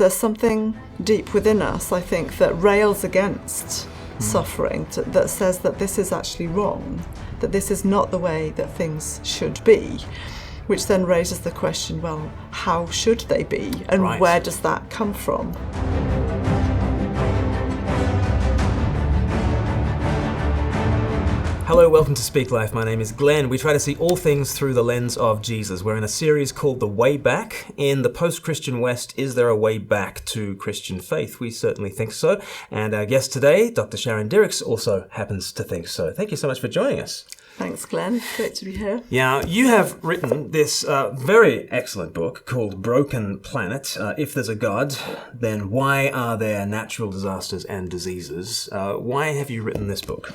There's something deep within us, I think, that rails against suffering, that says that this is actually wrong, that this is not the way that things should be, which then raises the question, well, how should they be? And where does that come from? Hello, welcome to Speak Life. My name is Glenn. We try to see all things through the lens of Jesus. We're in a series called The Way Back. In the post-Christian West, is there a way back to Christian faith? We certainly think so. And our guest today, Dr. Sharon Dirckx, also happens to think so. Thank you so much for joining us. Thanks, Glenn. Great to be here. Yeah, you have written this very excellent book called Broken Planet. If there's a God, then why are there natural disasters and diseases? Why have you written this book?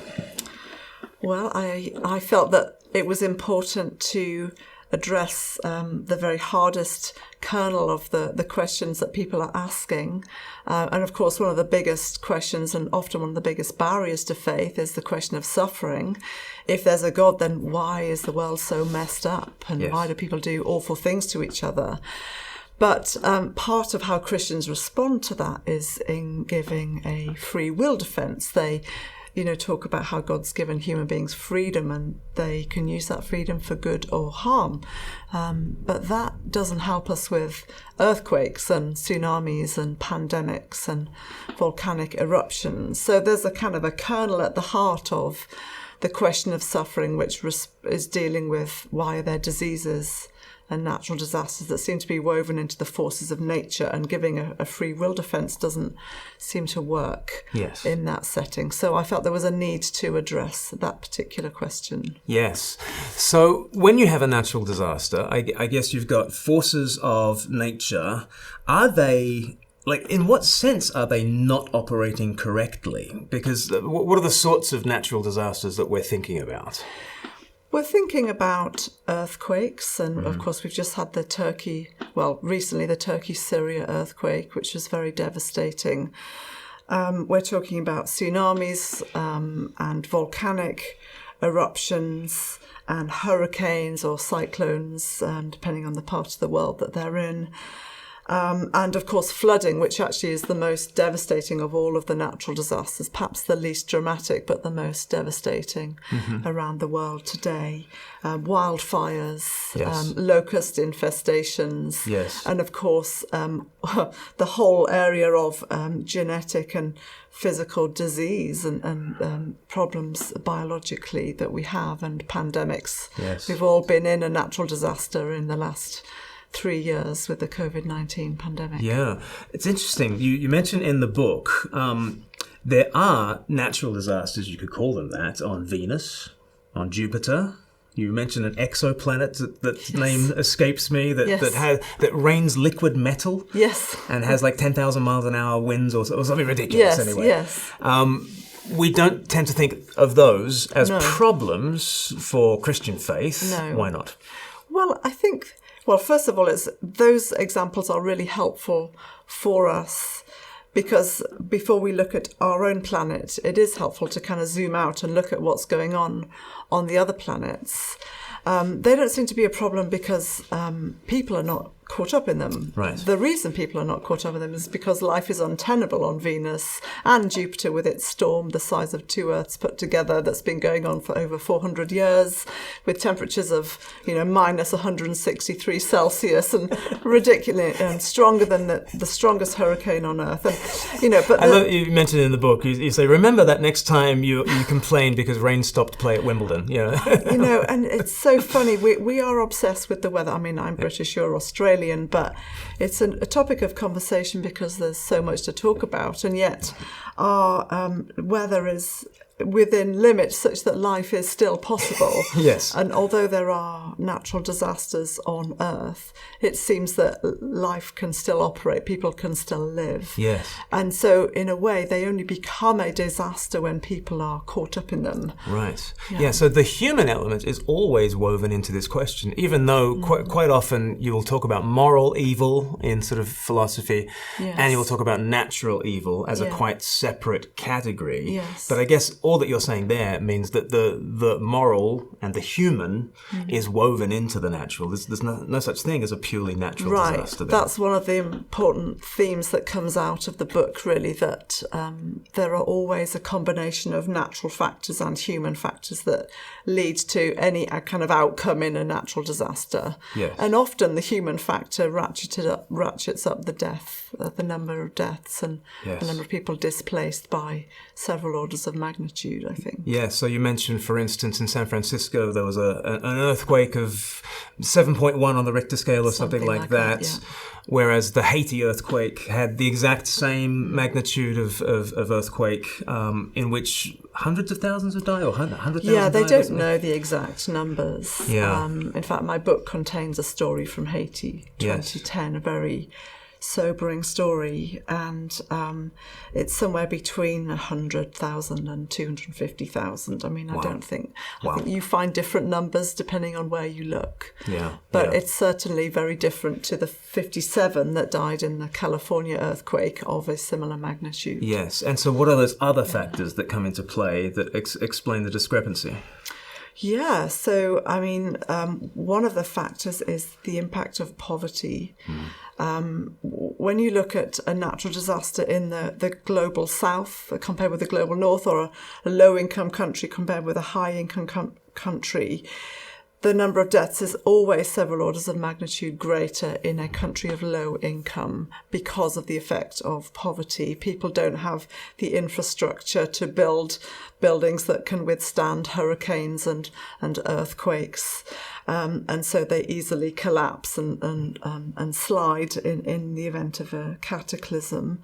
Well, I felt that it was important to address the very hardest kernel of the questions that people are asking. And of course, one of the biggest questions and often one of the biggest barriers to faith is the question of suffering. If there's a God, then why is the world so messed up? And why do people do awful things to each other? But part of how Christians respond to that is in giving a free will defense. They talk about how God's given human beings freedom and they can use that freedom for good or harm. But that doesn't help us with earthquakes and tsunamis and pandemics and volcanic eruptions. So there's a kind of a kernel at the heart of the question of suffering, which is dealing with why are there diseases and natural disasters that seem to be woven into the forces of nature, and giving a free will defense doesn't seem to work in that setting. So I felt there was a need to address that particular question. Yes. So when you have a natural disaster, I guess you've got forces of nature. Are they, in what sense are they not operating correctly? Because what are the sorts of natural disasters that we're thinking about? We're thinking about earthquakes, and of course we've just had recently the Turkey-Syria earthquake, which was very devastating. We're talking about tsunamis and volcanic eruptions and hurricanes or cyclones, depending on the part of the world that they're in. And of course flooding, which actually is the most devastating of all of the natural disasters, perhaps the least dramatic but the most devastating around the world today. Wildfires, locust infestations, and of course the whole area of genetic and physical disease and problems biologically that we have, and pandemics. We've all been in a natural disaster in the last 3 years with the COVID-19 pandemic. Yeah, it's interesting. You mentioned in the book there are natural disasters, you could call them that, on Venus, on Jupiter. You mentioned an exoplanet that name escapes me that rains liquid metal. And has 10,000 miles an hour winds or something ridiculous anyway. We don't tend to think of those as problems for Christian faith. No. Why not? Well, I think, first of all, those examples are really helpful for us because before we look at our own planet, it is helpful to kind of zoom out and look at what's going on the other planets. They don't seem to be a problem because people are not caught up in them. The reason people are not caught up in them is because life is untenable on Venus and Jupiter, with its storm the size of 2 Earths put together, that's been going on for over 400 years, with temperatures of minus 163 Celsius and ridiculous and stronger than the strongest hurricane on Earth. And I love you mentioned in the book. You say, remember that next time you complain because rain stopped play at Wimbledon. And it's so funny. We are obsessed with the weather. I mean, I'm British, you're Australian. But it's a topic of conversation because there's so much to talk about, and yet our weather is within limits such that life is still possible. And although there are natural disasters on Earth, it seems that life can still operate, people can still live. And so in a way they only become a disaster when people are caught up in them. So the human element is always woven into this question, even though quite often you will talk about moral evil in sort of philosophy, and you will talk about natural evil as a quite separate category. But I guess all that you're saying there means that the moral and the human is woven into the natural. There's no such thing as a purely natural disaster. Right. That's one of the important themes that comes out of the book, really, that there are always a combination of natural factors and human factors that lead to any kind of outcome in a natural disaster. Yes. And often the human factor ratchets up the number of deaths and the number of people displaced by several orders of magnitude, I think. Yeah, so you mentioned, for instance, in San Francisco, there was an earthquake of 7.1 on the Richter scale or something like that. Yeah. Whereas the Haiti earthquake had the exact same magnitude of earthquake, in which hundreds of thousands have died, or 100,000 Yeah, they died, don't know the exact numbers. Yeah. In fact, my book contains a story from Haiti, 2010, a very sobering story, and it's somewhere between 100,000 and 250,000. I mean, I think you find different numbers depending on where you look. Yeah. But it's certainly very different to the 57 that died in the California earthquake of a similar magnitude. Yes. And so what are those other factors that come into play that explain the discrepancy? Yeah, so, I mean, one of the factors is the impact of poverty. When you look at a natural disaster in the global south compared with the global north, or a low-income country compared with a high-income country, the number of deaths is always several orders of magnitude greater in a country of low income because of the effect of poverty. People don't have the infrastructure to build buildings that can withstand hurricanes and earthquakes. And so they easily collapse and slide in the event of a cataclysm.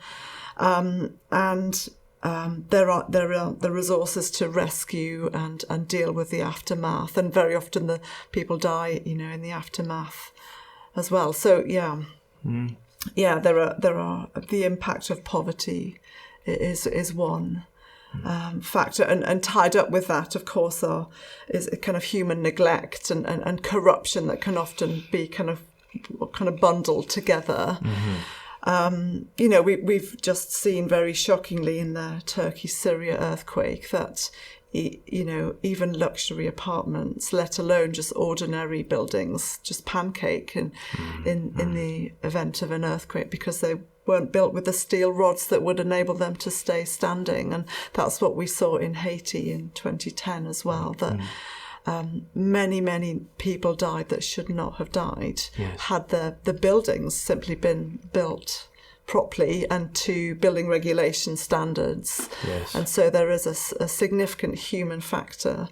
There are the resources to rescue and deal with the aftermath, and very often the people die, in the aftermath as well. So there are the impact of poverty is one factor, and tied up with that, of course, is a kind of human neglect and corruption that can often be kind of bundled together. We've just seen very shockingly in the Turkey-Syria earthquake that, even luxury apartments, let alone just ordinary buildings, just pancake in the event of an earthquake because they weren't built with the steel rods that would enable them to stay standing. And that's what we saw in Haiti in 2010 as well, that many people died that should not have died had the buildings simply been built properly and to building regulation standards. Yes. And so there is a significant human factor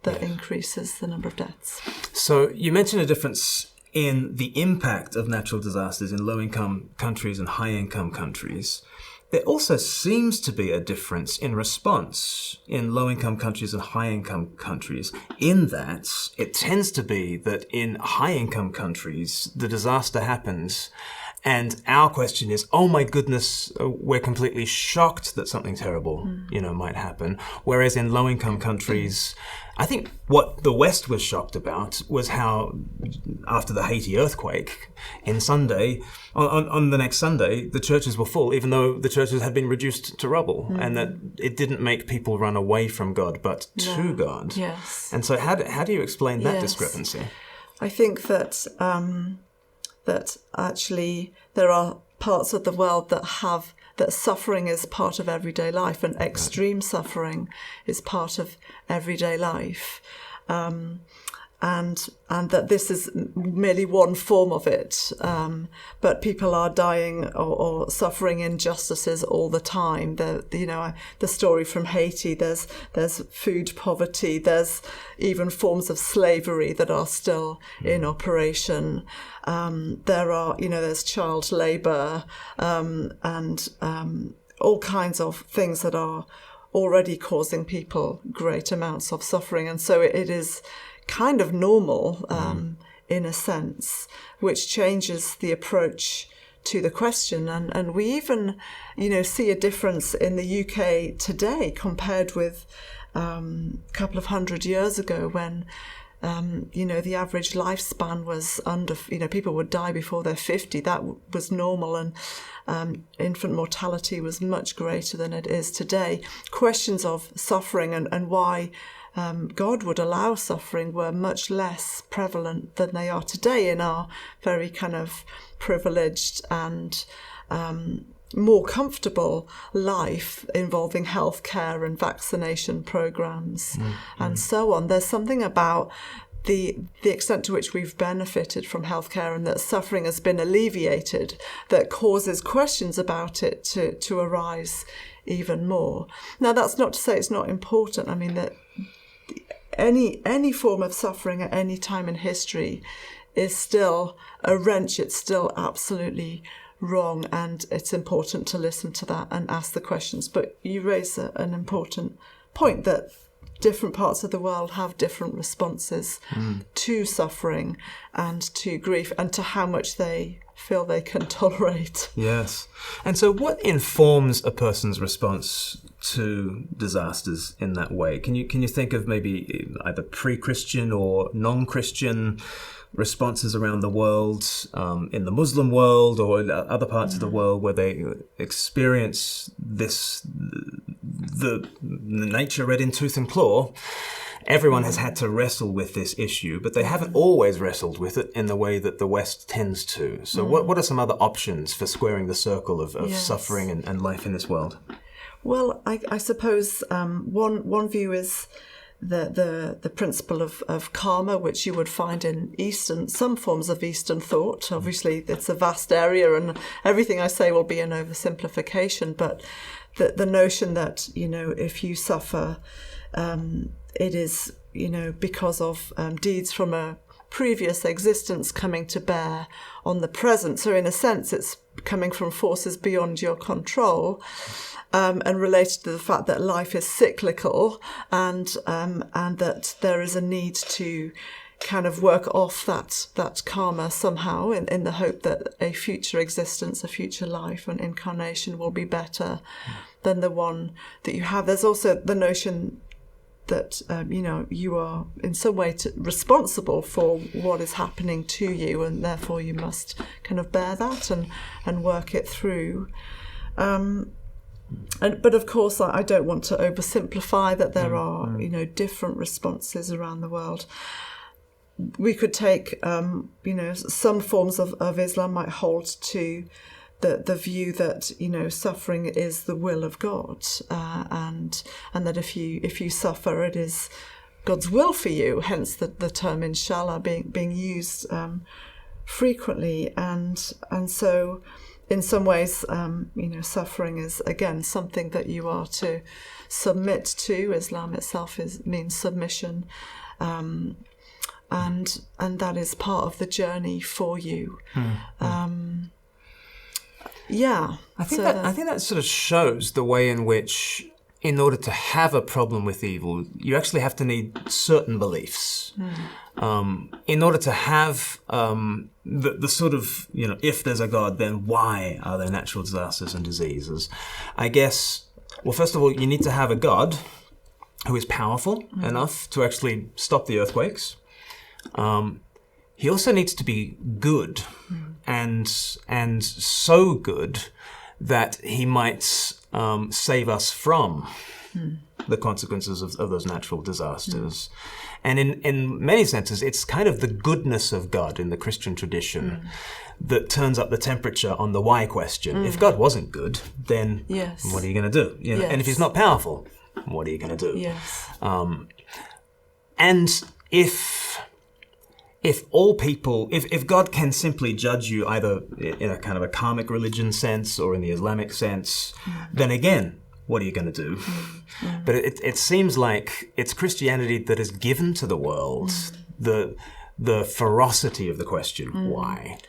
that increases the number of deaths. So you mentioned a difference in the impact of natural disasters in low-income countries and high-income countries. There also seems to be a difference in response in low-income countries and high-income countries, in that it tends to be that in high-income countries, the disaster happens and our question is, oh my goodness, we're completely shocked that something terrible, might happen. Whereas in low-income countries, I think what the West was shocked about was how, after the Haiti earthquake, on the next Sunday, the churches were full, even though the churches had been reduced to rubble, and that it didn't make people run away from God, but to God. Yes. And so how do you explain that discrepancy? I think that that actually there are parts of the world that suffering is part of everyday life, and extreme suffering is part of everyday life. And that this is merely one form of it, but people are dying or suffering injustices all the time. The story from Haiti. There's food poverty. There's even forms of slavery that are still in operation. There's child labour and all kinds of things that are already causing people great amounts of suffering, and so it is kind of normal in a sense, which changes the approach to the question. And we even, see a difference in the UK today compared with a couple of hundred years ago when The average lifespan was under, people would die before they're 50. That was normal, and infant mortality was much greater than it is today. Questions of suffering and why God would allow suffering were much less prevalent than they are today in our very kind of privileged and more comfortable life involving healthcare and vaccination programs and so on. There's something about the extent to which we've benefited from healthcare and that suffering has been alleviated that causes questions about it to arise even more. Now, that's not to say it's not important. I mean, that any form of suffering at any time in history is still a wrench. It's still absolutely wrong, and it's important to listen to that and ask the questions. But you raise an important point that different parts of the world have different responses to suffering and to grief and to how much they feel they can tolerate. Yes. And so what informs a person's response to disasters in that way? Can you think of maybe either pre-Christian or non-Christian responses around the world, in the Muslim world or other parts of the world where they experience this, the nature red in tooth and claw? Everyone has had to wrestle with this issue, but they haven't always wrestled with it in the way that the West tends to. So what are some other options for squaring the circle of suffering and life in this world? Well, I suppose one view is the principle of karma, which you would find in some forms of Eastern thought. Obviously, it's a vast area, and everything I say will be an oversimplification. But the notion that if you suffer, it is because of deeds from a previous existence coming to bear on the present. So in a sense, it's coming from forces beyond your control. And related to the fact that life is cyclical and that there is a need to kind of work off that karma somehow in the hope that a future existence, a future life and incarnation will be better than the one that you have. There's also the notion that, you are in some way responsible for what is happening to you, and therefore you must kind of bear that and work it through. But of course, I don't want to oversimplify that there are, different responses around the world. We could take, some forms of Islam might hold to the view that, suffering is the will of God, and that if you suffer, it is God's will for you. Hence the term inshallah being used frequently, and so. In some ways, suffering is, again, something that you are to submit to. Islam itself means submission, and that is part of the journey for you. I think that sort of shows the way in which, in order to have a problem with evil, you actually have to need certain beliefs. In order to have the sort of, if there's a God, then why are there natural disasters and diseases? I guess, well, first of all, you need to have a God who is powerful enough to actually stop the earthquakes. He also needs to be good and so good that he might save us from the consequences of those natural disasters. And in many senses, it's kind of the goodness of God in the Christian tradition that turns up the temperature on the why question. If God wasn't good, then what are you going to do? And if he's not powerful, what are you going to do? And if all people, if God can simply judge you either in a kind of a karmic religion sense or in the Islamic sense, then again, what are you going to do? But it seems like it's Christianity that has given to the world the ferocity of the question, why?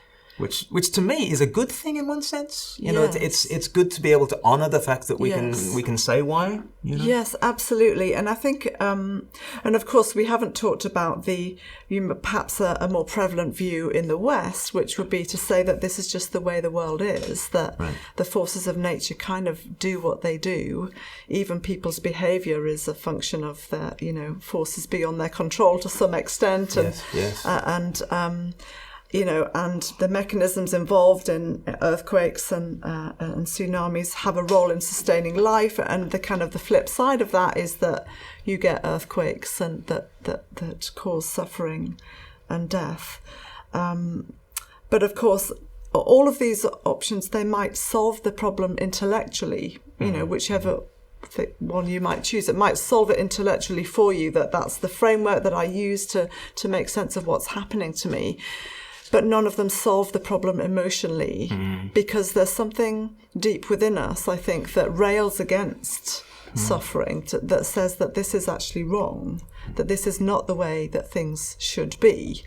which to me is a good thing in one sense. You know, Yes. it's good to be able to honor the fact that we Yes. can say why. You know? Yes, absolutely. And I think, and of course, we haven't talked about perhaps a more prevalent view in the West, which would be to say that this is just the way the world is, that the forces of nature kind of do what they do. Even people's behaviour is a function of their, forces beyond their control to some extent. And, Yes. And the mechanisms involved in earthquakes and tsunamis have a role in sustaining life. And the flip side of that is that you get earthquakes and that cause suffering and death. But of course, all of these options, they might solve the problem intellectually, whichever one you might choose. It might solve it intellectually for you, that's the framework that I use to make sense of what's happening to me. But none of them solve the problem emotionally, because there's something deep within us, I think, that rails against suffering, that says that this is actually wrong, that this is not the way that things should be,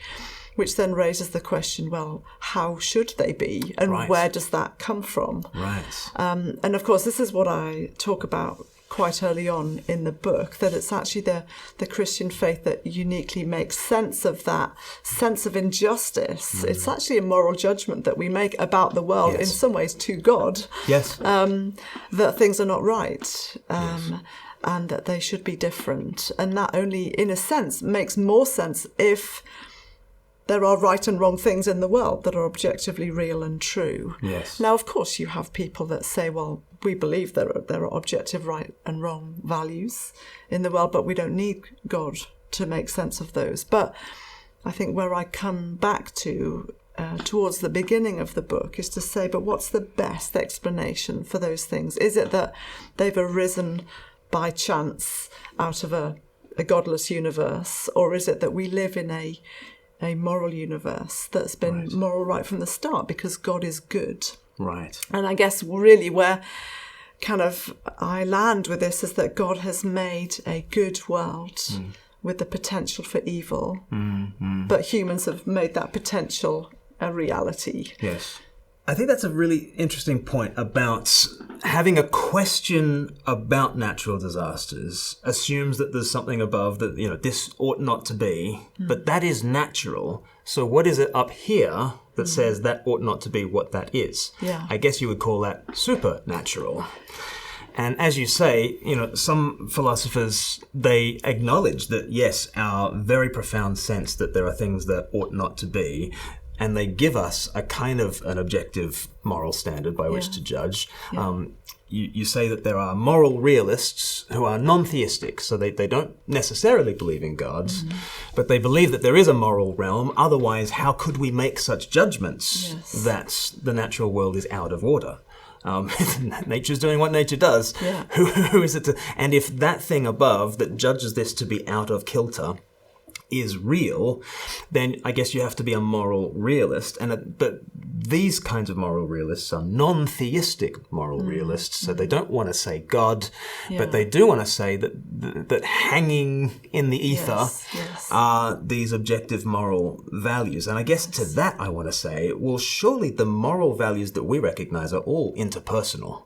which then raises the question, well, how should they be? And where does that come from? Right. And of course, this is what I talk about quite early on in the book, that it's actually the Christian faith that uniquely makes sense of that sense of injustice. It's actually a moral judgment that we make about the world, in some ways to God, that things are not right, and that they should be different. And that only, in a sense, makes more sense if there are right and wrong things in the world that are objectively real and true. Yes. Now, of course, you have people that say, well, we believe there are objective right and wrong values in the world, but we don't need God to make sense of those. But I think where I come back to towards the beginning of the book is to say, but what's the best explanation for those things? Is it that they've arisen by chance out of a godless universe, or is it that we live in a moral universe that's been moral right from the start because God is good? Right. And I guess really where I land with this is that God has made a good world with the potential for evil, but humans have made that potential a reality. Yes. I think that's a really interesting point about having a question about natural disasters assumes that there's something above that, this ought not to be, but that is natural. So what is it up here that says that ought not to be what that is? Yeah. I guess you would call that supernatural. And as you say, some philosophers, they acknowledge that, yes, our very profound sense that there are things that ought not to be, and they give us a kind of an objective moral standard by which to judge. You say that there are moral realists who are non-theistic, so they don't necessarily believe in gods, but they believe that there is a moral realm. Otherwise, how could we make such judgments that the natural world is out of order? Nature's doing what nature does. Yeah. Who is it to? And if that thing above that judges this to be out of kilter is real, then I guess you have to be a moral realist. But these kinds of moral realists are non-theistic moral realists, so they don't want to say God, but they do want to say that hanging in the ether are these objective moral values. And I guess to that I want to say, well, surely the moral values that we recognize are all interpersonal.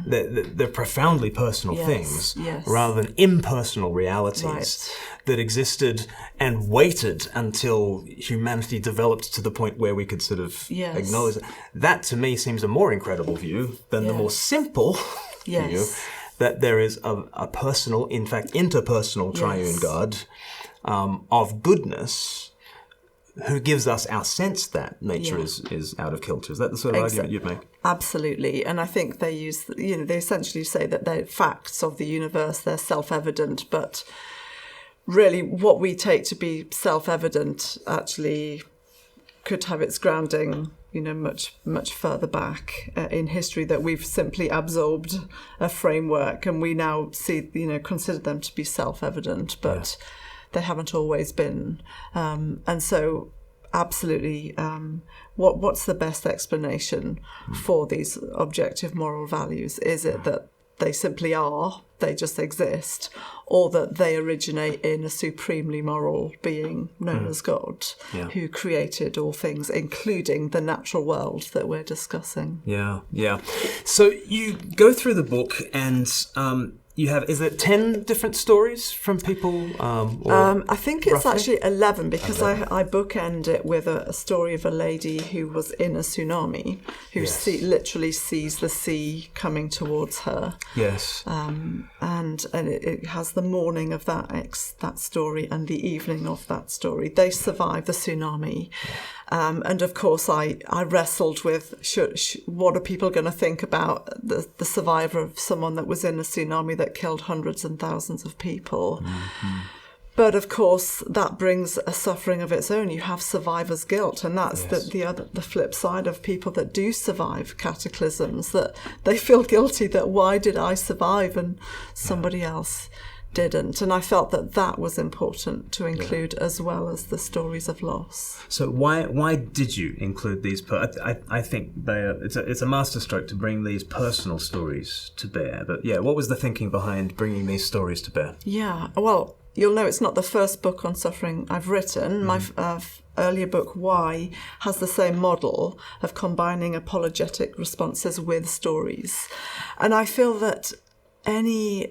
They're profoundly personal things rather than impersonal realities that existed and waited until humanity developed to the point where we could sort of acknowledge it. That to me seems a more incredible view than the more simple view that there is a personal, in fact interpersonal triune God of goodness, who gives us our sense that nature is out of kilter. Is that the sort of argument you'd make? Absolutely. And I think they use, they essentially say that they're facts of the universe, they're self-evident, but really what we take to be self-evident actually could have its grounding, much, much further back in history, that we've simply absorbed a framework and we now see, consider them to be self-evident, but they haven't always been. And so absolutely, what's the best explanation for these objective moral values? Is it that they simply are, they just exist, or that they originate in a supremely moral being known as God, who created all things, including the natural world that we're discussing. Yeah. So you go through the book and you have, is it 10 different stories from people? I think it's roughly? actually 11, because I bookend it with a story of a lady who was in a tsunami, who literally sees the sea coming towards her. Yes. And it has the morning of that story and the evening of that story. They survive the tsunami. And of course, I wrestled with what are people going to think about the survivor of someone that was in a tsunami that killed hundreds and thousands of people. Mm-hmm. But of course, that brings a suffering of its own. You have survivor's guilt, and that's the flip side of people that do survive cataclysms, that they feel guilty that why did I survive and somebody else didn't. And I felt that was important to include, as well as the stories of loss. So why did you include these? I think it's a masterstroke to bring these personal stories to bear. But what was the thinking behind bringing these stories to bear? Yeah, well, you'll know it's not the first book on suffering I've written. My earlier book, Why, has the same model of combining apologetic responses with stories. And I feel that any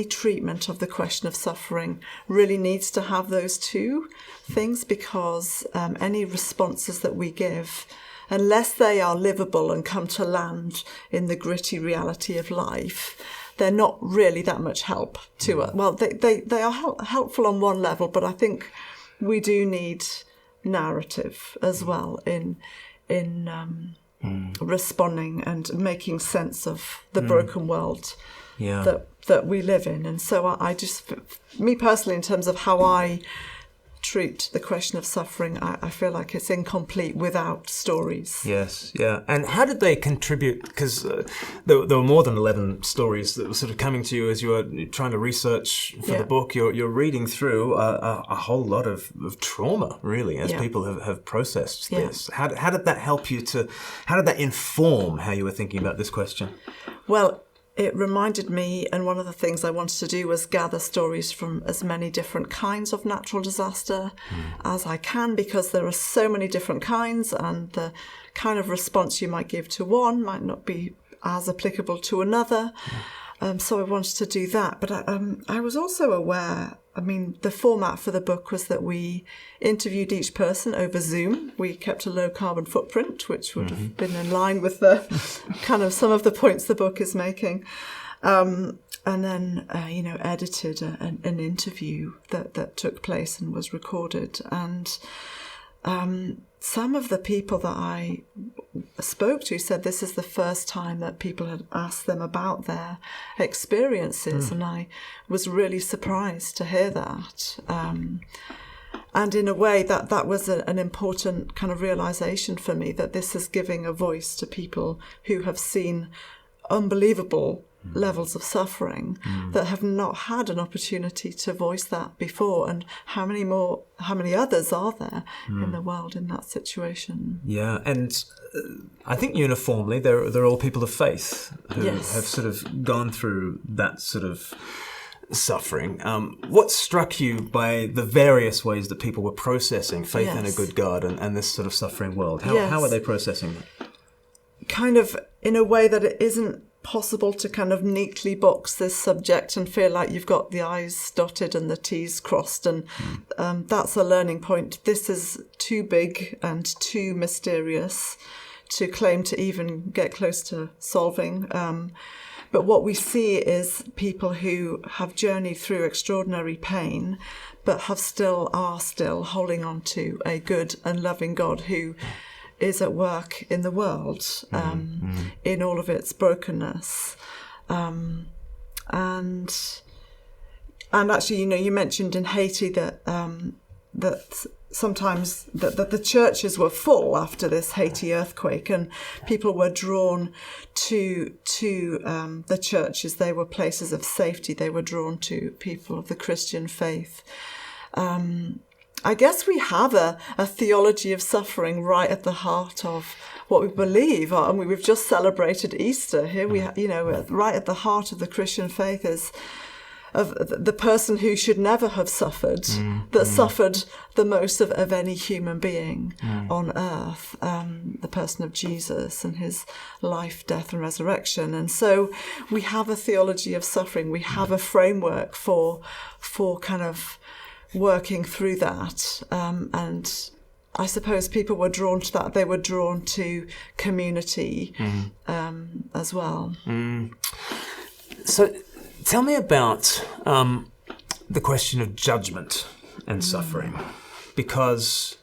treatment of the question of suffering really needs to have those two things, because any responses that we give, unless they are livable and come to land in the gritty reality of life, they're not really that much help to us. Well, they are helpful on one level, but I think we do need narrative as well in responding and making sense of the broken world that we live in. And so I just, me personally, in terms of how I treat the question of suffering, I feel like it's incomplete without stories. Yes, yeah. And how did they contribute? Because there were more than 11 stories that were sort of coming to you as you were trying to research for the book. You're reading through a whole lot of trauma, really, as people have processed this. How did that help you how did that inform how you were thinking about this question? Well, it reminded me, and one of the things I wanted to do was gather stories from as many different kinds of natural disaster as I can, because there are so many different kinds, and the kind of response you might give to one might not be as applicable to another. So I wanted to do that. But I was also aware, the format for the book was that we interviewed each person over Zoom. We kept a low carbon footprint, which would have been in line with the kind of some of the points the book is making. And then, edited an interview that took place and was recorded. And some of the people that I spoke to said this is the first time that people had asked them about their experiences, and I was really surprised to hear that. And in a way, that was an important kind of realization for me, that this is giving a voice to people who have seen unbelievable levels of suffering that have not had an opportunity to voice that before. And how many others are there in the world in that situation? Yeah, and I think uniformly they're all people of faith who have sort of gone through that sort of suffering. What struck you by the various ways that people were processing faith in a good God and this sort of suffering world? How are they processing that? Kind of in a way that it isn't possible to kind of neatly box this subject and feel like you've got the I's dotted and the T's crossed, and that's a learning point. This is too big and too mysterious to claim to even get close to solving. But what we see is people who have journeyed through extraordinary pain, but are still holding on to a good and loving God who is at work in the world, in all of its brokenness. And actually, you mentioned in Haiti that sometimes that the churches were full after this Haiti earthquake, and people were drawn to the churches. They were places of safety. They were drawn to people of the Christian faith. I guess we have a theology of suffering right at the heart of what we believe. I mean, we've just celebrated Easter here. Right at the heart of the Christian faith is of the person who should never have suffered, that suffered the most of any human being on earth, the person of Jesus and his life, death and resurrection. And so we have a theology of suffering. We have a framework for kind of working through that. And I suppose people were drawn to that. They were drawn to community as well. So tell me about the question of judgment and suffering, because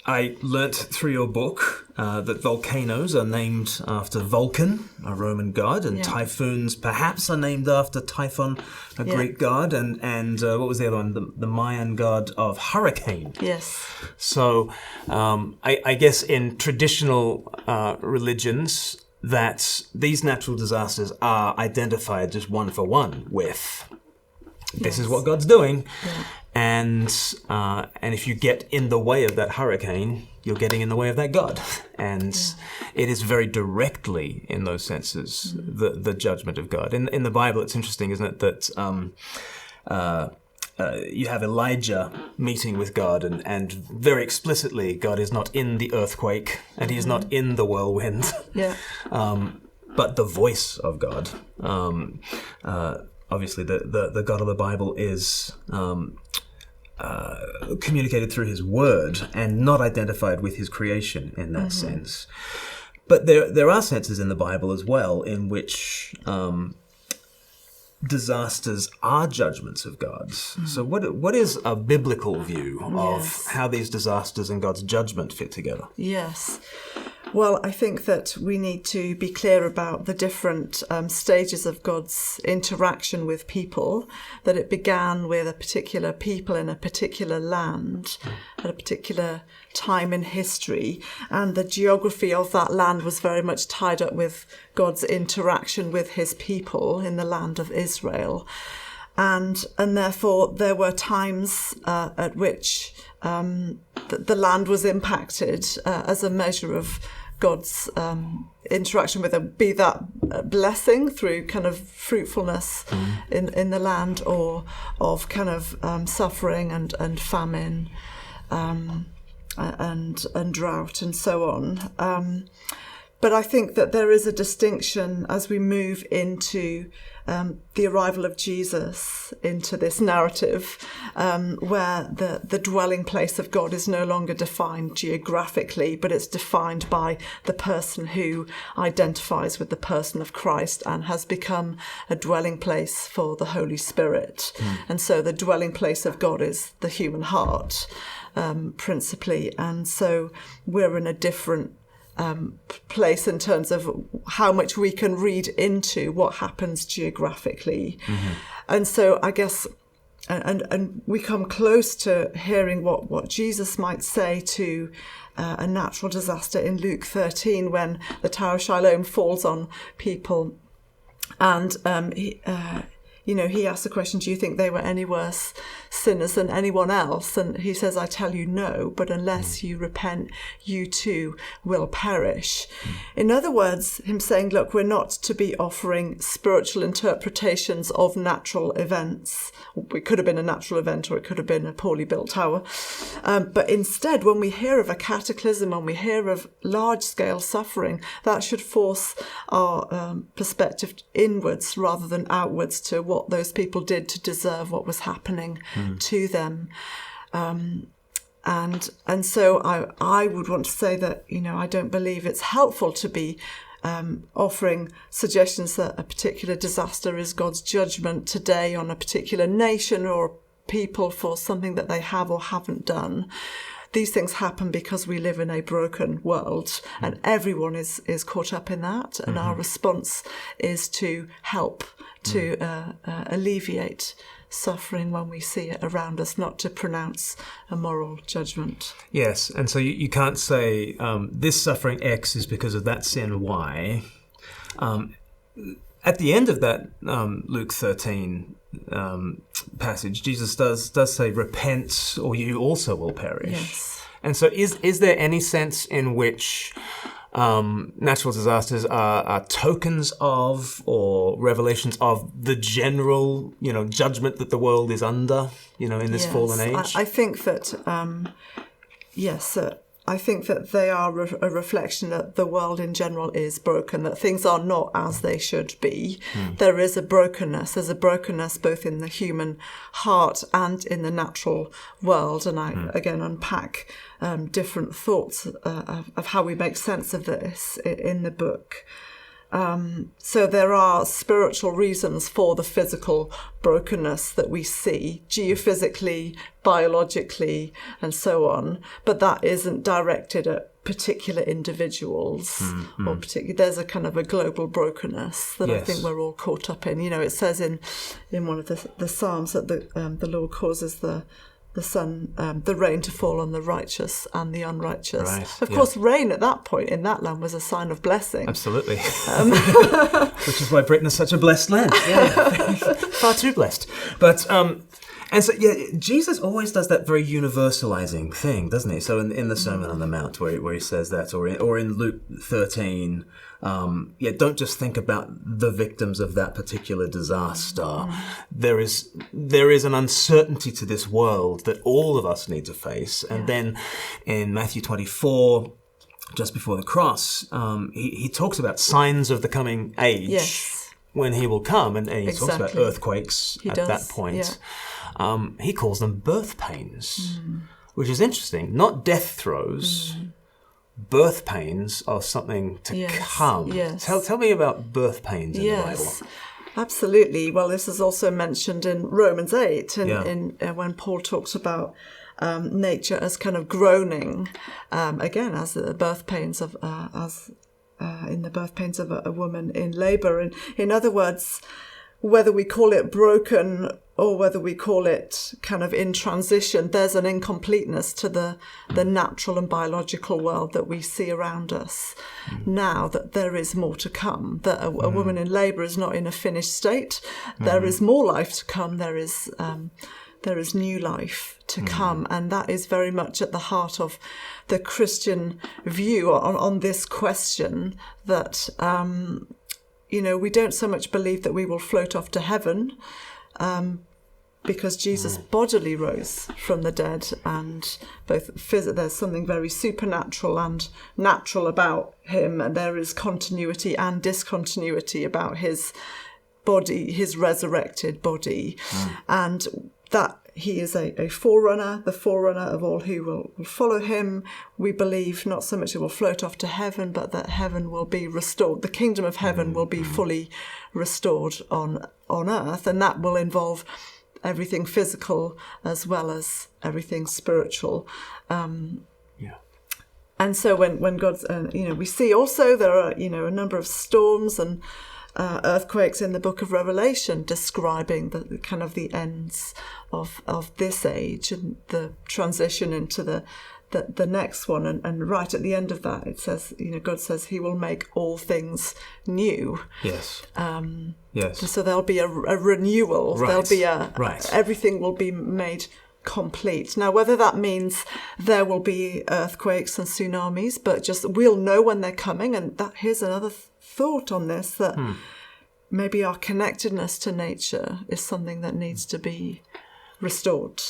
I learnt through your book that volcanoes are named after Vulcan, a Roman god, and typhoons perhaps are named after Typhon, a Greek god, and what was the other one? The Mayan god of hurricane. Yes. So I guess in traditional religions, that these natural disasters are identified just one for one with this is what God's doing. Yeah. And if you get in the way of that hurricane, you're getting in the way of that God. And it is very directly, in those senses, the judgment of God. In the Bible, it's interesting, isn't it, that you have Elijah meeting with God, and very explicitly, God is not in the earthquake, and he is not in the whirlwind, but the voice of God. Obviously, the God of the Bible is communicated through his word and not identified with his creation in that sense. But there are senses in the Bible as well in which disasters are judgments of God. So what is a biblical view of how these disasters and God's judgment fit together? Yes. Well, I think that we need to be clear about the different stages of God's interaction with people, that it began with a particular people in a particular land at a particular time in history, and the geography of that land was very much tied up with God's interaction with his people in the land of Israel. And therefore there were times at which the land was impacted as a measure of God's interaction with them, be that blessing through kind of fruitfulness in the land, or of kind of suffering and famine and drought and so on. But I think that there is a distinction as we move into the arrival of Jesus into this narrative, where the dwelling place of God is no longer defined geographically, but it's defined by the person who identifies with the person of Christ and has become a dwelling place for the Holy Spirit. And so the dwelling place of God is the human heart, principally. And so we're in a different place in terms of how much we can read into what happens geographically. And so I guess, and we come close to hearing what Jesus might say to a natural disaster in Luke 13, when the Tower of Siloam falls on people, and he asked the question, do you think they were any worse sinners than anyone else? And he says, I tell you no, but unless you repent, you too will perish. In other words, him saying, look, we're not to be offering spiritual interpretations of natural events. It could have been a natural event, or it could have been a poorly built tower. But instead, when we hear of a cataclysm, when we hear of large-scale suffering, that should force our perspective inwards rather than outwards to what those people did to deserve what was happening to them. And so I would want to say that, I don't believe it's helpful to be offering suggestions that a particular disaster is God's judgment today on a particular nation or people for something that they have or haven't done. These things happen because we live in a broken world, and everyone is caught up in that. And our response is to help, to alleviate suffering when we see it around us, not to pronounce a moral judgment. Yes, and so you can't say this suffering X is because of that sin Y. at the end of that Luke 13 passage, Jesus does say, "Repent, or you also will perish." Yes. And so, is there any sense in which natural disasters are tokens of, or revelations of, the general, judgment that the world is under, in this fallen age? I think that, yes, I think that they are a reflection that the world in general is broken, that things are not as they should be. There is a brokenness. There's a brokenness both in the human heart and in the natural world. And I, again, unpack different thoughts of how we make sense of this in the book. So there are spiritual reasons for the physical brokenness that we see, geophysically, biologically, and so on. But that isn't directed at particular individuals or particular. There's a kind of a global brokenness that I think we're all caught up in. It says in one of the Psalms that the Lord causes the rain to fall on the righteous and the unrighteous. Right, of course, rain at that point in that land was a sign of blessing. Absolutely. Which is why Britain is such a blessed land. Yeah. Far too blessed. But, and so, Jesus always does that very universalizing thing, doesn't he? So in the Sermon on the Mount, where he says that, or in Luke 13, don't just think about the victims of that particular disaster. There is an uncertainty to this world that all of us need to face. And then in Matthew 24, just before the cross, he talks about signs of the coming age when he will come. And he talks about earthquakes at that point. He calls them birth pains, which is interesting. Not death throes. Birth pains are something to come. Yes. Tell me about birth pains in the Bible. Absolutely. Well, this is also mentioned in Romans 8, when Paul talks about nature as kind of groaning, again as the birth pains of in the birth pains of a woman in labour. And in other words, whether we call it broken or whether we call it kind of in transition, there's an incompleteness to the natural and biological world that we see around us now, that there is more to come, that a woman in labour is not in a finished state. There is more life to come. There is new life to come. And that is very much at the heart of the Christian view on this question, that we don't so much believe that we will float off to heaven, because Jesus bodily rose from the dead, and there's something very supernatural and natural about him, and there is continuity and discontinuity about his body, his resurrected body, and that he is a forerunner, the forerunner of all who will follow him. We believe not so much it will float off to heaven, but that heaven will be restored. The kingdom of heaven will be fully restored on earth, and that will involve everything physical as well as everything spiritual. And so when God's, we see also there are, a number of storms and earthquakes in the book of Revelation describing the kind of the ends of this age and the transition into the next one. And right at the end of that, it says, God says he will make all things new. Yes. Yes. So there'll be a renewal. Right. There'll be everything will be made complete. Now, whether that means there will be earthquakes and tsunamis, but just we'll know when they're coming. And here's another thought on this, that maybe our connectedness to nature is something that needs to be restored.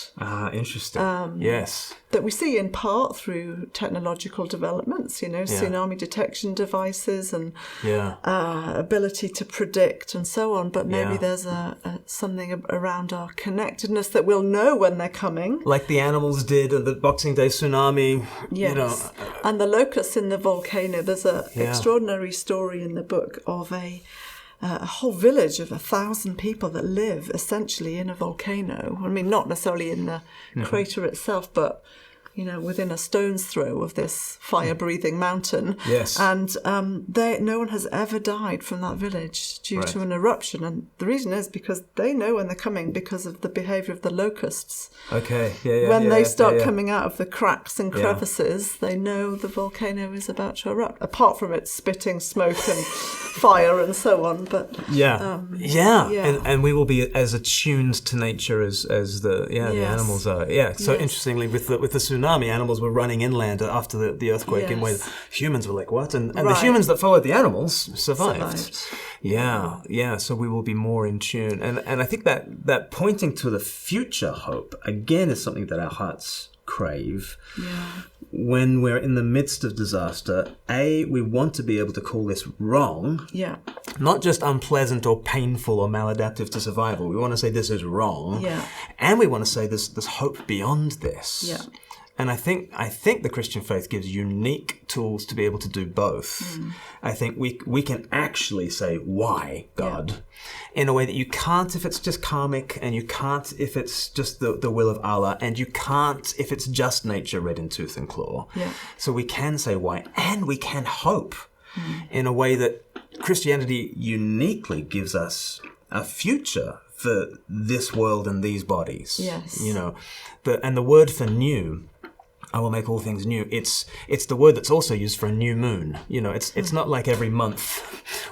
Interesting. Yes. That we see in part through technological developments, tsunami detection devices and ability to predict and so on. But maybe there's something around our connectedness that we'll know when they're coming. Like the animals did at the Boxing Day tsunami. Yes. And the locusts in the volcano. There's an extraordinary story in the book of a whole village of 1,000 people that live essentially in a volcano. I mean, not necessarily in the crater itself, but within a stone's throw of this fire-breathing mountain. Yes. And no one has ever died from that village due to an eruption. And the reason is because they know when they're coming because of the behaviour of the locusts. Okay. Yeah. When they start coming out of the cracks and crevices, they know the volcano is about to erupt. Apart from it spitting smoke and fire and so on, but and we will be as attuned to nature as the animals are. So interestingly, with the tsunami, animals were running inland after the earthquake in ways humans were like, what? And the humans that followed the animals survived. So we will be more in tune. And I think that pointing to the future hope, again, is something that our hearts crave. When we're in the midst of disaster, we want to be able to call this wrong. Not just unpleasant or painful or maladaptive to survival. We want to say this is wrong. And we want to say there's hope beyond this. And I think the Christian faith gives unique tools to be able to do both. I think we can actually say, why, God? In a way that you can't if it's just karmic, and you can't if it's just the will of Allah, and you can't if it's just nature red in tooth and claw. So we can say why, and we can hope in a way that Christianity uniquely gives us a future for this world and these bodies. And the word for new, I will make all things new. It's the word that's also used for a new moon. It's not like every month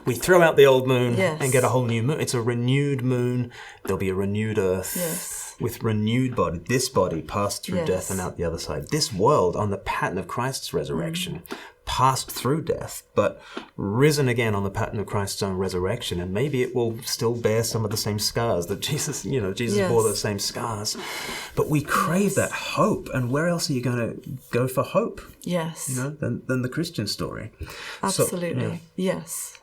we throw out the old moon and get a whole new moon. It's a renewed moon. There'll be a renewed earth with renewed body. This body passed through death and out the other side. This world on the pattern of Christ's resurrection passed through death, but risen again on the pattern of Christ's own resurrection, and maybe it will still bear some of the same scars that Jesus bore those same scars. But we crave that hope, and where else are you going to go for hope? Than the Christian story. Absolutely, yes.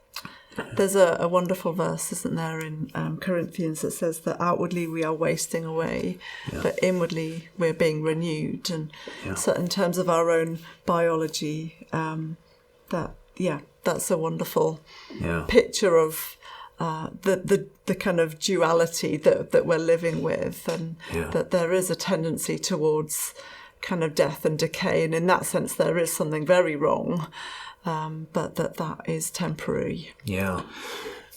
There's a wonderful verse, isn't there, in Corinthians that says that outwardly we are wasting away, but inwardly we're being renewed. And so in terms of our own biology, that's a wonderful picture of the kind of duality that we're living with, and that there is a tendency towards kind of death and decay. And in that sense, there is something very wrong. But that is temporary.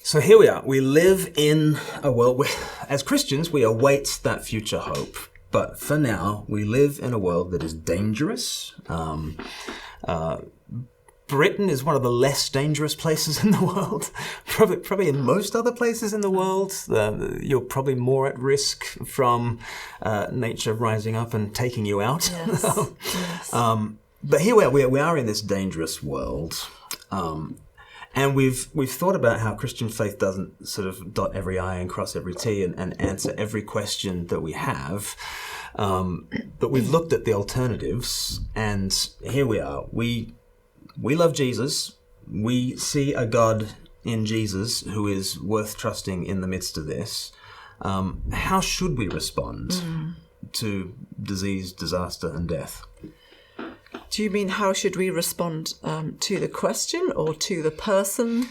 So here we are. We live in a world where, as Christians, we await that future hope. But for now, we live in a world that is dangerous. Britain is one of the less dangerous places in the world. Probably in most other places in the world, you're probably more at risk from nature rising up and taking you out. But here we are in this dangerous world, and we've thought about how Christian faith doesn't sort of dot every I and cross every T and answer every question that we have, but we've looked at the alternatives, and here we are. We love Jesus. We see a God in Jesus who is worth trusting in the midst of this. How should we respond to disease, disaster, and death? Do you mean how should we respond to the question or to the person?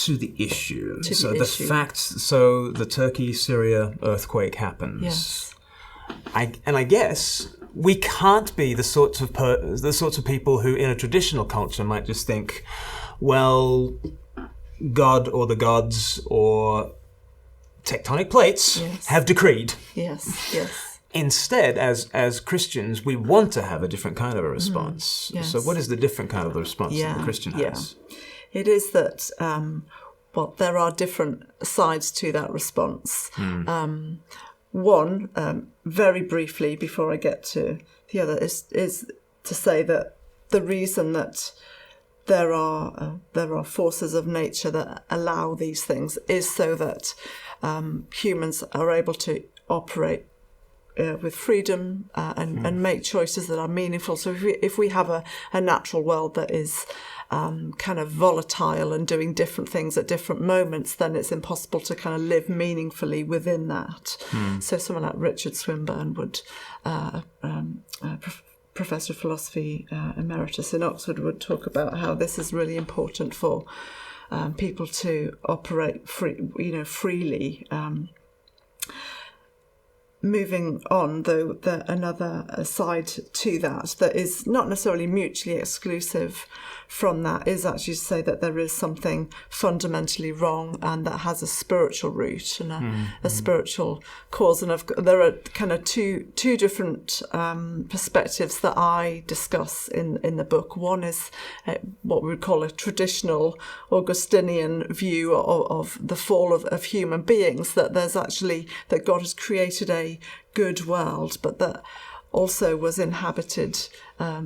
To the issue. The facts. So the Turkey-Syria earthquake happens. I guess we can't be the sorts of people who, in a traditional culture, might just think, well, God or the gods or tectonic plates have decreed. Instead, as Christians, we want to have a different kind of a response. So what is the different kind of the response that the Christian has? It is that, there are different sides to that response. One, very briefly, before I get to the other, is to say that the reason that there are forces of nature that allow these things is so that humans are able to operate with freedom and make choices that are meaningful. So if we have a natural world that is kind of volatile and doing different things at different moments, then it's impossible to kind of live meaningfully within that. So someone like Richard Swinburne would, Professor of Philosophy Emeritus in Oxford, would talk about how this is really important for people to operate freely. moving on, though, another side to that is not necessarily mutually exclusive from that is actually to say that there is something fundamentally wrong and that has a spiritual root and a spiritual cause. And there are kind of two different perspectives that I discuss in the book. One is what we would call a traditional Augustinian view of the fall of human beings, that there's actually, that God has created a good world, but that also was inhabited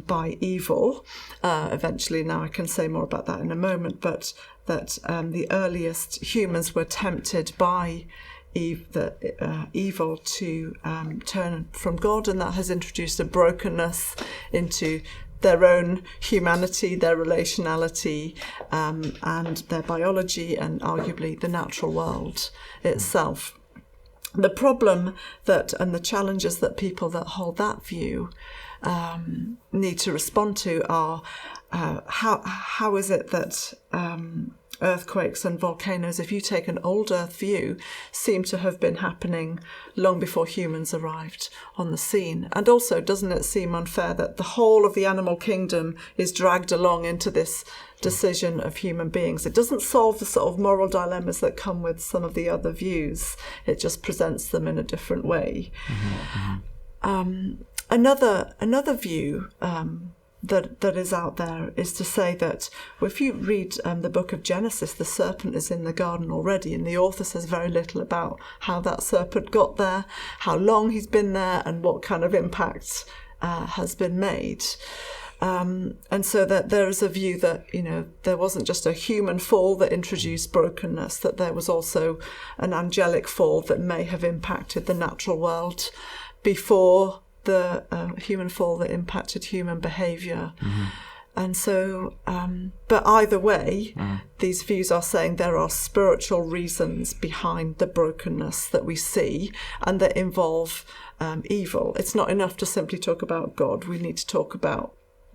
by evil. Eventually, now I can say more about that in a moment, but that the earliest humans were tempted by evil to turn from God, and that has introduced a brokenness into their own humanity, their relationality, and their biology, and arguably the natural world itself. The problem and the challenges that people that hold that view need to respond to are how is it that earthquakes and volcanoes, if you take an old Earth view, seem to have been happening long before humans arrived on the scene? And also, doesn't it seem unfair that the whole of the animal kingdom is dragged along into this decision of human beings? It doesn't solve the sort of moral dilemmas that come with some of the other views. It just presents them in a different way. Another view that is out there is to say that if you read the book of Genesis, the serpent is in the garden already, and the author says very little about how that serpent got there, how long he's been there, and what kind of impact has been made. And so that there is a view that, there wasn't just a human fall that introduced brokenness, that there was also an angelic fall that may have impacted the natural world before the human fall that impacted human behaviour. And so, but either way, these views are saying there are spiritual reasons behind the brokenness that we see and that involve evil. It's not enough to simply talk about God. We need to talk about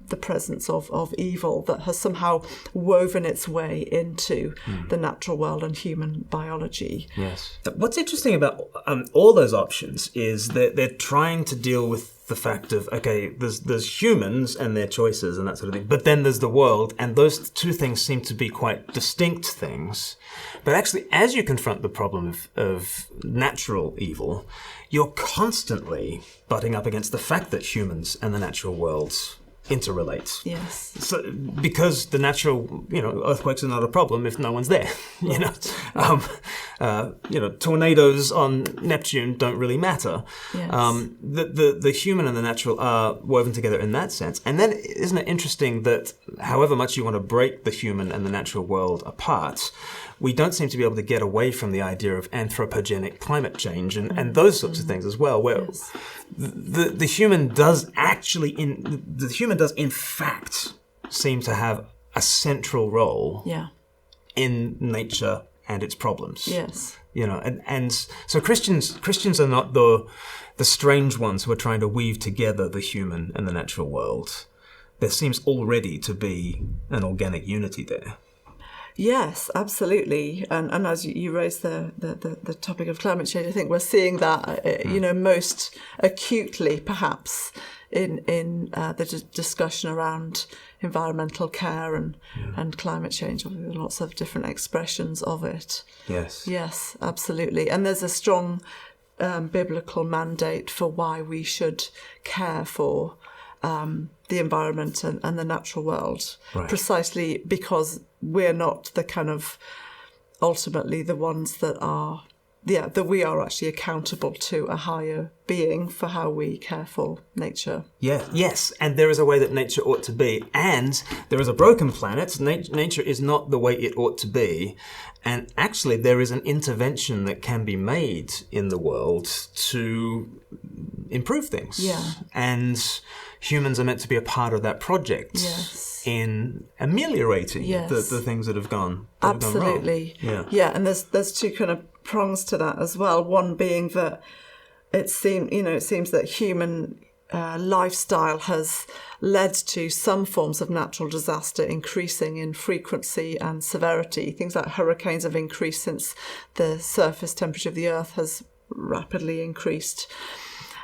the presence of evil that has somehow woven its way into the natural world and human biology. Yes. What's interesting about all those options is that they're trying to deal with the fact of, okay, there's humans and their choices and that sort of thing, but then there's the world, and those two things seem to be quite distinct things. But actually, as you confront the problem of natural evil, you're constantly butting up against the fact that humans and the natural world interrelate. Yes. So, because the natural, earthquakes are not a problem if no one's there. Tornadoes on Neptune don't really matter. Yes. The human and the natural are woven together in that sense. And then, isn't it interesting that however much you want to break the human and the natural world apart, we don't seem to be able to get away from the idea of anthropogenic climate change and those sorts of things as well, where the human does in fact seem to have a central role in nature and its problems. Yes. And so Christians are not the strange ones who are trying to weave together the human and the natural world. There seems already to be an organic unity there. Yes, absolutely. And as you raised the topic of climate change, I think we're seeing that, most acutely, perhaps, in the discussion around environmental care and climate change. There are lots of different expressions of it. Yes. Yes, absolutely. And there's a strong biblical mandate for why we should care for the environment and the natural world, precisely because we're not the kind of ultimately the ones that we are actually accountable to a higher being for how we care for nature. Yeah, yes, and there is a way that nature ought to be, and there is a broken planet. Nature is not the way it ought to be, and actually there is an intervention that can be made in the world to improve things. Yeah. And humans are meant to be a part of that project. Yes. In ameliorating the things that have gone Absolutely. wrong. Yeah, and there's two kind of prongs to that as well. One being that it seems that human lifestyle has led to some forms of natural disaster increasing in frequency and severity. Things like hurricanes have increased since the surface temperature of the Earth has rapidly increased.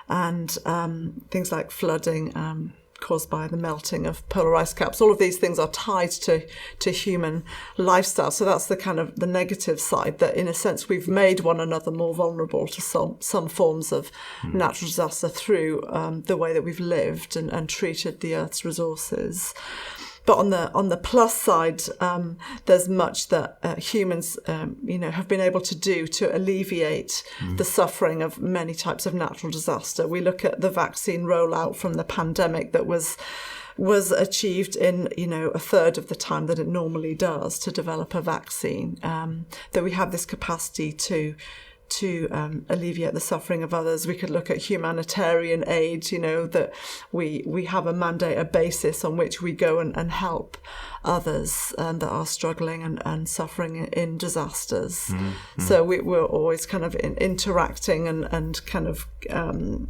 And things like flooding caused by the melting of polar ice caps. All of these things are tied to human lifestyle. So that's the kind of the negative side, that in a sense we've made one another more vulnerable to some forms of natural disaster through the way that we've lived and treated the Earth's resources. But on the plus side, there's much that humans, have been able to do to alleviate the suffering of many types of natural disaster. We look at the vaccine rollout from the pandemic that was achieved in, a third of the time that it normally does to develop a vaccine. That we have this capacity to alleviate the suffering of others. We could look at humanitarian aid, that we have a mandate, a basis on which we go and help others that are struggling and suffering in disasters. So we're always kind of interacting and kind of,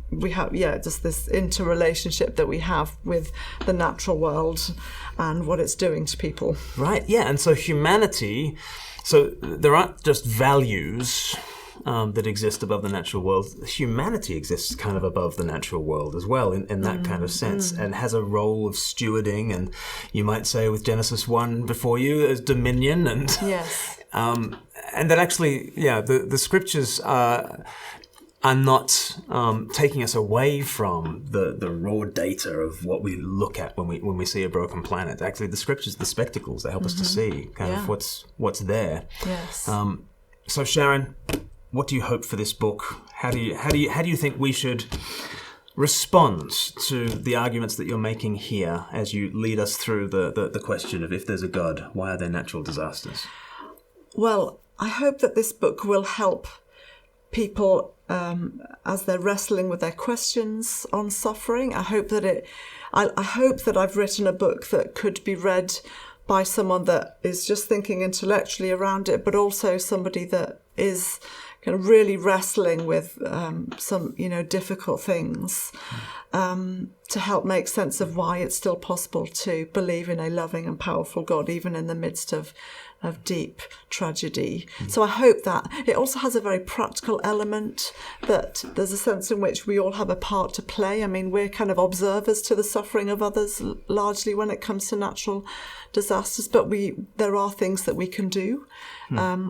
we have, just this interrelationship that we have with the natural world and what it's doing to people. Right, yeah, and so humanity, so there aren't just values that exist above the natural world. Humanity exists kind of above the natural world as well in that kind of sense, and has a role of stewarding, and you might say with Genesis 1 before you as dominion, and yes. And that actually, the scriptures are not taking us away from the raw data of what we look at when we see a broken planet. Actually, the scriptures, the spectacles, they help us to see kind of what's there. Yes. So Sharon, what do you hope for this book? How do you think we should respond to the arguments that you're making here as you lead us through the question of, if there's a God, why are there natural disasters? Well, I hope that this book will help people as they're wrestling with their questions on suffering. I hope that I hope that I've written a book that could be read by someone that is just thinking intellectually around it, but also somebody that is kind of really wrestling with some, difficult things, to help make sense of why it's still possible to believe in a loving and powerful God, even in the midst of deep tragedy. So I hope that it also has a very practical element, that there's a sense in which we all have a part to play. I mean, we're kind of observers to the suffering of others largely when it comes to natural disasters, but there are things that we can do.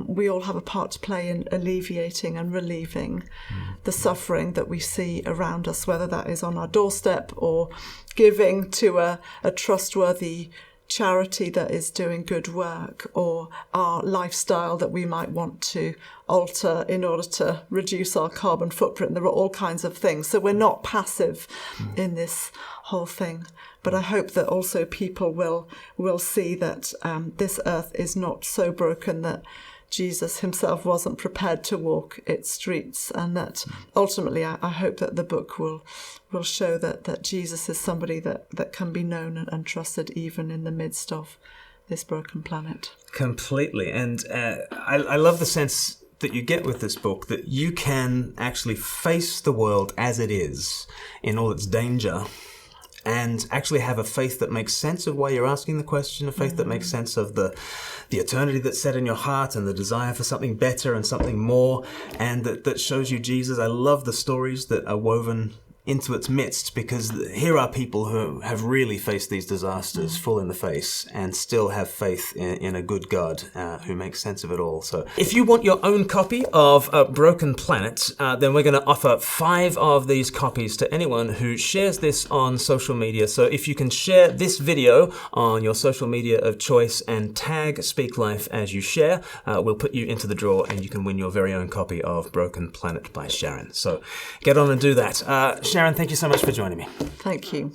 We all have a part to play in alleviating and relieving the suffering that we see around us, whether that is on our doorstep or giving to a trustworthy charity that is doing good work, or our lifestyle that we might want to alter in order to reduce our carbon footprint. There are all kinds of things. So we're not passive in this whole thing. But I hope that also people will see that this earth is not so broken that Jesus himself wasn't prepared to walk its streets, and that ultimately I hope that the book will show that Jesus is somebody that can be known and trusted even in the midst of this broken planet. Completely. And I love the sense that you get with this book, that you can actually face the world as it is in all its danger, and actually have a faith that makes sense of why you're asking the question, a faith that makes sense of the eternity that's set in your heart and the desire for something better and something more, and that shows you Jesus. I love the stories that are woven into its midst, because here are people who have really faced these disasters full in the face and still have faith in a good God who makes sense of it all. So if you want your own copy of Broken Planet, then we're going to offer 5 of these copies to anyone who shares this on social media. So if you can share this video on your social media of choice and tag Speak Life as you share, we'll put you into the draw and you can win your very own copy of Broken Planet by Sharon. So get on and do that. Sharon, thank you so much for joining me. Thank you.